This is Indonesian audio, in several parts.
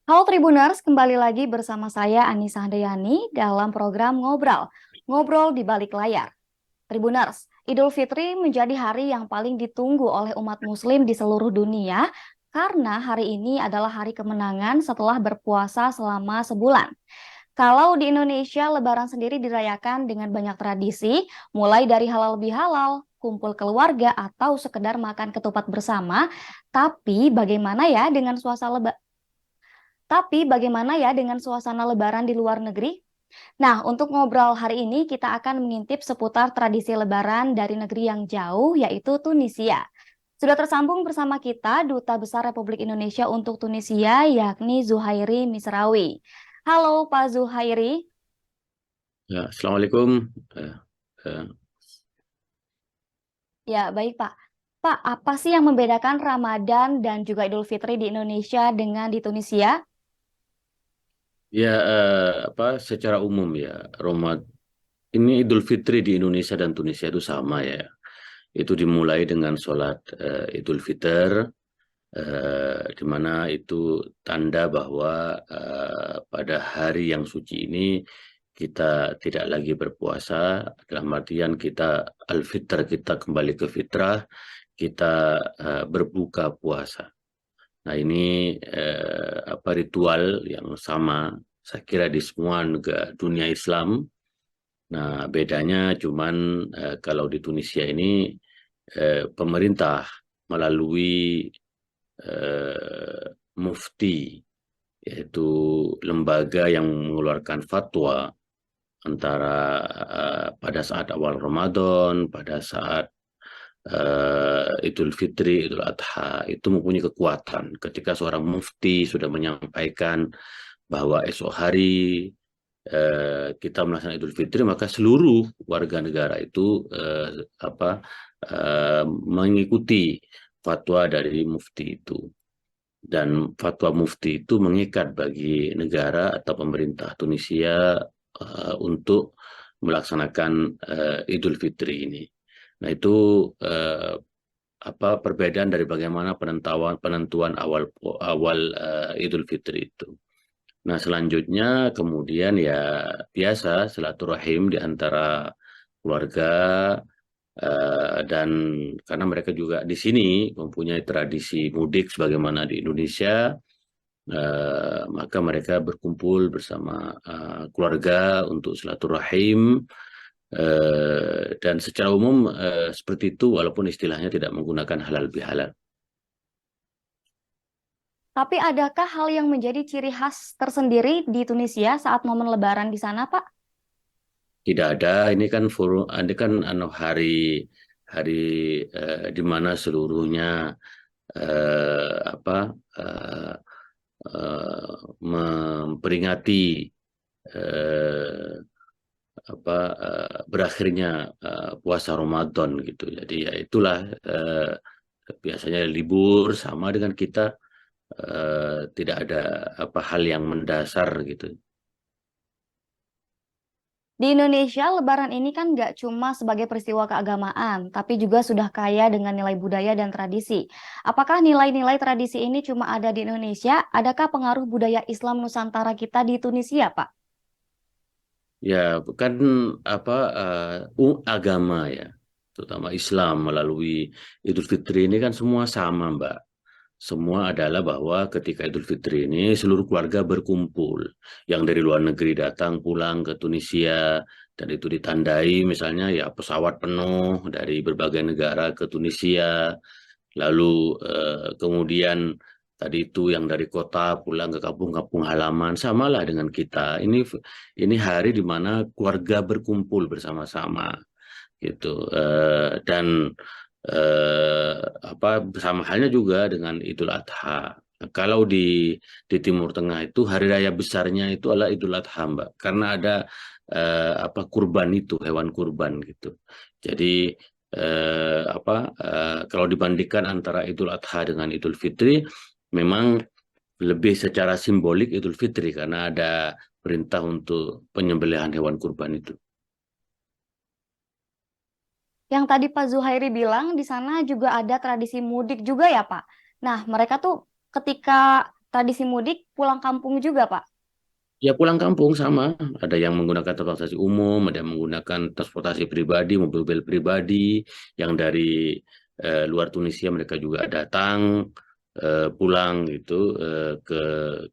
Halo Tribuners, kembali lagi bersama saya Anissa Handayani dalam program Ngobrol di Balik Layar. Tribuners, Idul Fitri menjadi hari yang paling ditunggu oleh umat muslim di seluruh dunia karena hari ini adalah hari kemenangan setelah berpuasa selama sebulan. Kalau di Indonesia, Lebaran sendiri dirayakan dengan banyak tradisi, mulai dari halal bihalal, kumpul keluarga, atau sekedar makan ketupat bersama. Tapi bagaimana ya dengan suasana Lebaran di luar negeri? Nah, untuk ngobrol hari ini kita akan mengintip seputar tradisi Lebaran dari negeri yang jauh, yaitu Tunisia. Sudah tersambung bersama kita Duta Besar Republik Indonesia untuk Tunisia, yakni Zuhairi Misrawi. Halo Pak Zuhairi. Ya, Assalamualaikum. Eh, eh, Ya, baik Pak. Pak, apa sih yang membedakan Ramadan dan juga Idul Fitri di Indonesia dengan di Tunisia? ya, secara umum ya, ini Idul Fitri di Indonesia dan Tunisia itu sama ya. Itu dimulai dengan sholat Idul Fitr, di mana itu tanda bahwa pada hari yang suci ini kita tidak lagi berpuasa, dalam artian kita al-fitr, kita kembali ke fitrah, kita berbuka puasa. Nah, ini ritual yang sama, saya kira di semua negara dunia Islam. Nah, bedanya cuman kalau di Tunisia ini pemerintah melalui eh, mufti, yaitu lembaga yang mengeluarkan fatwa antara pada saat awal Ramadan, pada saat Idul Fitri, Idul Adha itu mempunyai kekuatan. Ketika seorang mufti sudah menyampaikan bahwa esok hari kita melaksanakan Idul Fitri, maka seluruh warga negara itu mengikuti fatwa dari mufti itu. Dan fatwa mufti itu mengikat bagi negara atau pemerintah Tunisia untuk melaksanakan Idul Fitri ini. Nah, itu eh, perbedaan dari bagaimana penentuan awal awal Idul Fitri itu. Nah, selanjutnya kemudian ya biasa silaturahim di antara keluarga, dan karena mereka juga di sini mempunyai tradisi mudik sebagaimana di Indonesia, maka mereka berkumpul bersama keluarga untuk silaturahim, dan secara umum seperti itu walaupun istilahnya tidak menggunakan halal bihalal. Tapi adakah hal yang menjadi ciri khas tersendiri di Tunisia saat momen Lebaran di sana, Pak? Tidak ada, ini kan hari hari di mana seluruhnya apa eh, memperingati eh, berakhirnya puasa Ramadan gitu. Jadi ya itulah, biasanya libur sama dengan kita, tidak ada hal yang mendasar gitu. Di Indonesia, Lebaran ini kan nggak cuma sebagai peristiwa keagamaan, tapi juga sudah kaya dengan nilai budaya dan tradisi. Apakah nilai-nilai tradisi ini cuma ada di Indonesia? Adakah pengaruh budaya Islam Nusantara kita di Tunisia, Pak? Ya, bukan agama ya, terutama Islam melalui Idul Fitri ini kan semua sama, Mbak. Semua adalah bahwa ketika Idul Fitri ini seluruh keluarga berkumpul. Yang dari luar negeri datang pulang ke Tunisia dan itu ditandai misalnya ya pesawat penuh dari berbagai negara ke Tunisia. Lalu kemudian tadi itu yang dari kota pulang ke kampung-kampung halaman, samalah dengan kita. Ini hari di mana keluarga berkumpul bersama-sama gitu. Dan eh, sama halnya juga dengan Idul Adha. Kalau di Timur Tengah itu hari raya besarnya itu adalah Idul Adha, Mbak, karena ada kurban itu, hewan kurban gitu. Jadi kalau dibandingkan antara Idul Adha dengan Idul Fitri, memang lebih secara simbolik Idul Fitri karena ada perintah untuk penyembelihan hewan kurban itu. Yang tadi Pak Zuhairi bilang di sana juga ada tradisi mudik juga ya, Pak. Nah, mereka tuh ketika tradisi mudik pulang kampung juga, Pak? Ya pulang kampung sama, ada yang menggunakan transportasi umum, ada yang menggunakan transportasi pribadi, mobil-mobil pribadi, yang dari luar Tunisia mereka juga datang pulang gitu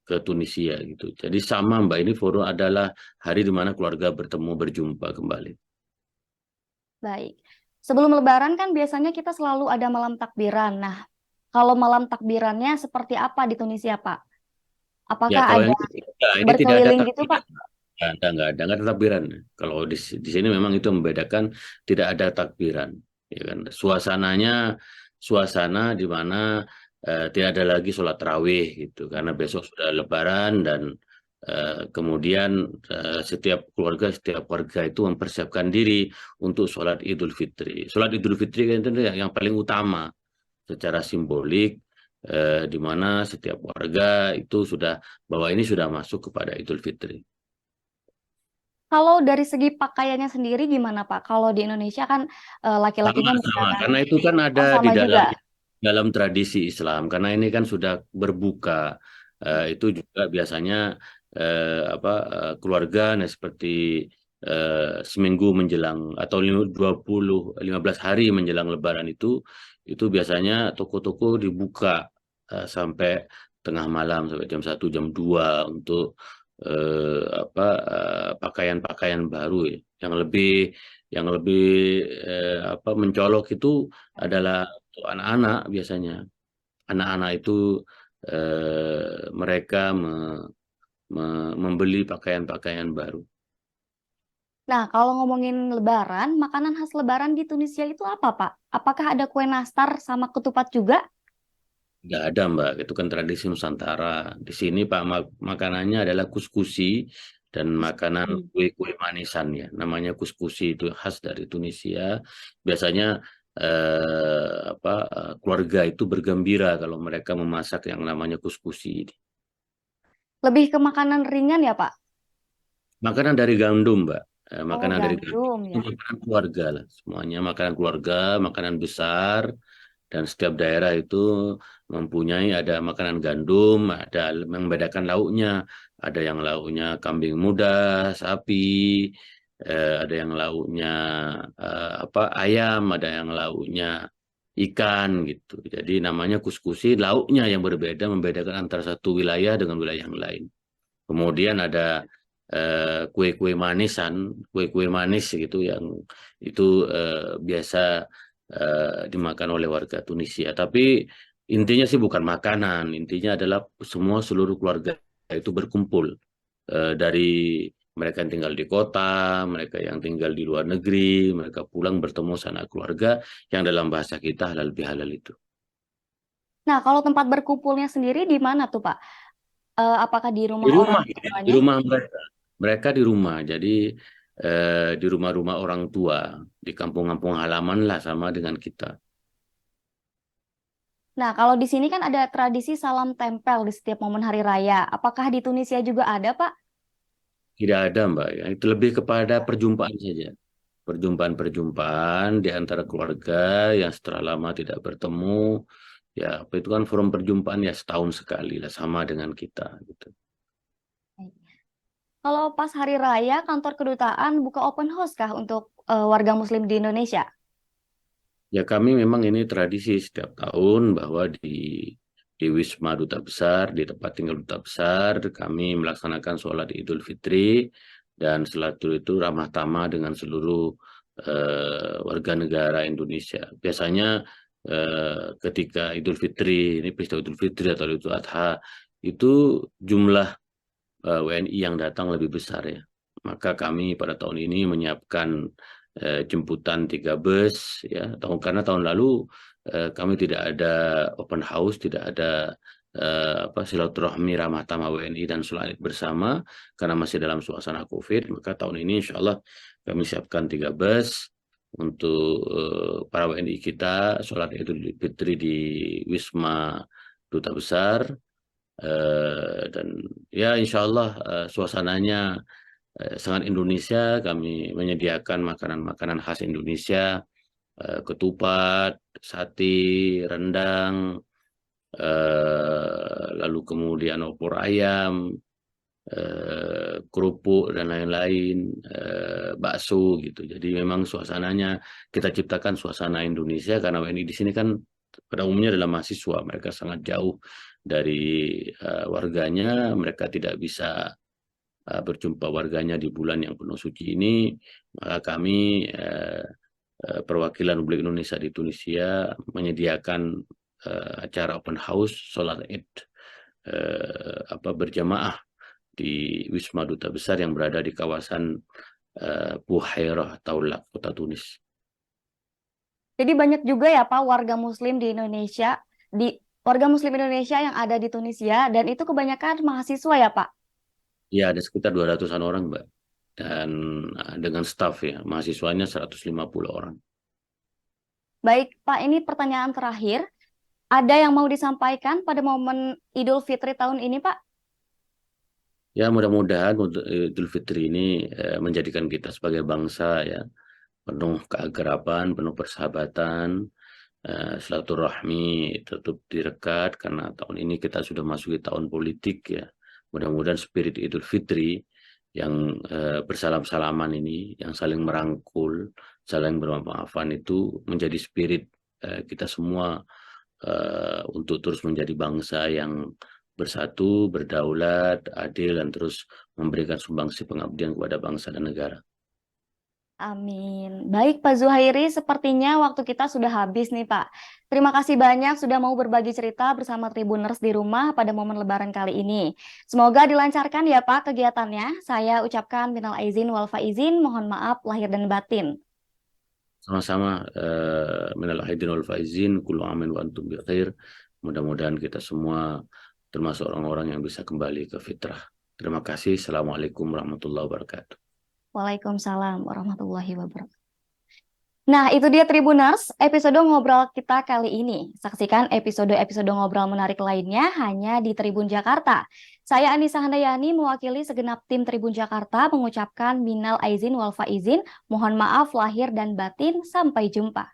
ke Tunisia gitu. Jadi sama Mbak, ini forum adalah hari di mana keluarga bertemu berjumpa kembali. Baik. Sebelum Lebaran kan biasanya kita selalu ada malam takbiran. Nah, kalau malam takbirannya seperti apa di Tunisia, Pak? Ya Apakah kalau ada yang ini tidak ada berkeliling gitu, Pak? takbiran. Nggak ada takbiran. Kalau di sini memang itu membedakan, tidak ada takbiran, ya kan. Suasana di mana tidak ada lagi sholat tarawih gitu, karena besok sudah Lebaran dan kemudian setiap warga itu mempersiapkan diri untuk sholat Idul Fitri. Sholat Idul Fitri kan itu yang paling utama secara simbolik, di mana setiap warga itu sudah bahwa ini sudah masuk kepada Idul Fitri. Kalau dari segi pakaiannya sendiri gimana, Pak? Kalau di Indonesia kan Sama, laki-lakinya sama. menggunakan, Karena itu kan ada oh di sama juga. dalam tradisi Islam. Karena ini kan sudah berbuka. Itu juga biasanya keluarga, nah, seperti seminggu menjelang atau 15 hari menjelang Lebaran itu biasanya toko-toko dibuka sampai tengah malam, sampai jam 1 jam 2 untuk pakaian-pakaian baru ya, yang lebih mencolok itu adalah untuk anak-anak biasanya. Anak-anak itu mereka membeli pakaian-pakaian baru. Nah, kalau ngomongin Lebaran, makanan khas Lebaran di Tunisia itu apa, Pak? Apakah ada kue nastar sama ketupat juga? Nggak ada Mbak, itu kan tradisi Nusantara. Di sini Pak makanannya adalah kuskusi dan makanan Hmm. kue-kue manisan ya. Namanya kuskusi, itu khas dari Tunisia. Biasanya keluarga itu bergembira kalau mereka memasak yang namanya kuskusi ini. Lebih ke makanan ringan ya, Pak? Makanan dari gandum, Mbak. Oh, Makanan dari gandum gandum itu ya. makanan keluarga lah. Semuanya makanan keluarga, makanan besar. Dan setiap daerah itu mempunyai, ada makanan gandum, ada yang membedakan lauknya. Ada yang lauknya kambing muda, sapi, ada yang lauknya ayam, ada yang lauknya ikan gitu. Jadi namanya kuskusi, lauknya yang berbeda, membedakan antara satu wilayah dengan wilayah yang lain. Kemudian ada kue-kue manisan, kue-kue manis gitu yang itu biasa dimakan oleh warga Tunisia. Tapi intinya sih bukan makanan, intinya adalah semua seluruh keluarga itu berkumpul, dari mereka yang tinggal di kota, mereka yang tinggal di luar negeri, mereka pulang bertemu sanak keluarga yang dalam bahasa kita halal bihalal itu. Nah, kalau tempat berkumpulnya sendiri di mana tuh, Pak? Apakah di Di rumah orang rumah, di tuanya? rumah mereka. Mereka di rumah, jadi di rumah-rumah orang tua, di kampung-kampung halaman lah sama dengan kita. Nah, kalau di sini kan ada tradisi salam tempel di setiap momen hari raya. Apakah di Tunisia juga ada, Pak? Tidak ada, Mbak. Ya. Itu lebih kepada perjumpaan saja. Perjumpaan-perjumpaan di antara keluarga yang setelah lama tidak bertemu. Ya, apa itu kan forum perjumpaan ya setahun sekali lah, sama dengan kita gitu. Kalau pas hari raya, kantor kedutaan buka open house kah untuk warga Muslim di Indonesia? Ya kami memang ini tradisi setiap tahun bahwa di Wisma Duta Besar, di tempat tinggal Duta Besar, kami melaksanakan sholat Idul Fitri dan setelah itu ramah tamah dengan seluruh warga negara Indonesia. Biasanya ketika Idul Fitri, ini peristiwa Idul Fitri atau Idul Adha, itu jumlah WNI yang datang lebih besar ya. Maka kami pada tahun ini menyiapkan jemputan 3 bus ya. Karena tahun lalu kami tidak ada open house, tidak ada silaturahmi ramah tamah WNI dan sholat Id bersama karena masih dalam suasana COVID. Maka tahun ini insya Allah kami siapkan 3 bus untuk para WNI kita sholat Idul Fitri di Wisma Duta Besar. Dan ya insya Allah suasananya sangat Indonesia. Kami menyediakan makanan-makanan khas Indonesia, ketupat, sate, rendang, lalu kemudian opor ayam, kerupuk dan lain-lain, bakso gitu. Jadi memang suasananya kita ciptakan suasana Indonesia karena WNI di sini kan pada umumnya adalah mahasiswa, mereka sangat jauh dari warganya, mereka tidak bisa berjumpa warganya di bulan yang penuh suci ini, maka kami perwakilan Republik Indonesia di Tunisia menyediakan acara open house sholat Id berjamaah di Wisma Duta Besar yang berada di kawasan Buhairah Taulak, kota Tunis. Jadi banyak juga ya Pak warga Muslim di Indonesia, warga Muslim Indonesia yang ada di Tunisia dan itu kebanyakan mahasiswa ya Pak. Ya, ada sekitar 200-an orang, Mbak. Dan dengan staf ya, mahasiswanya 150 orang. Baik Pak, ini pertanyaan terakhir. Ada yang mau disampaikan pada momen Idul Fitri tahun ini Pak? Ya, mudah-mudahan untuk Idul Fitri ini menjadikan kita sebagai bangsa ya penuh keakraban, penuh persahabatan, silaturahmi tetap direkat karena tahun ini kita sudah masuk di tahun politik ya. Mudah-mudahan spirit Idul Fitri yang bersalam-salaman ini, yang saling merangkul, saling bermaafan itu menjadi spirit kita semua untuk terus menjadi bangsa yang bersatu, berdaulat, adil, dan terus memberikan sumbangsi pengabdian kepada bangsa dan negara. Amin. Baik Pak Zuhairi, sepertinya waktu kita sudah habis nih Pak. Terima kasih banyak sudah mau berbagi cerita bersama Tribuners di rumah pada momen Lebaran kali ini. Semoga dilancarkan ya Pak kegiatannya. Saya ucapkan minal aizin wal faizin, mohon maaf lahir dan batin. Sama-sama, minal aidin wal faizin, kullu amin wa antum bi khair. Mudah-mudahan kita semua termasuk orang-orang yang bisa kembali ke fitrah. Terima kasih. Assalamualaikum warahmatullahi wabarakatuh. Waalaikumsalam warahmatullahi wabarakatuh. Nah, itu dia Tribuners, episode ngobrol kita kali ini. Saksikan episode-episode ngobrol menarik lainnya hanya di Tribun Jakarta. Saya Anissa Handayani mewakili segenap tim Tribun Jakarta mengucapkan minal aizin wal faizin, mohon maaf lahir dan batin, sampai jumpa.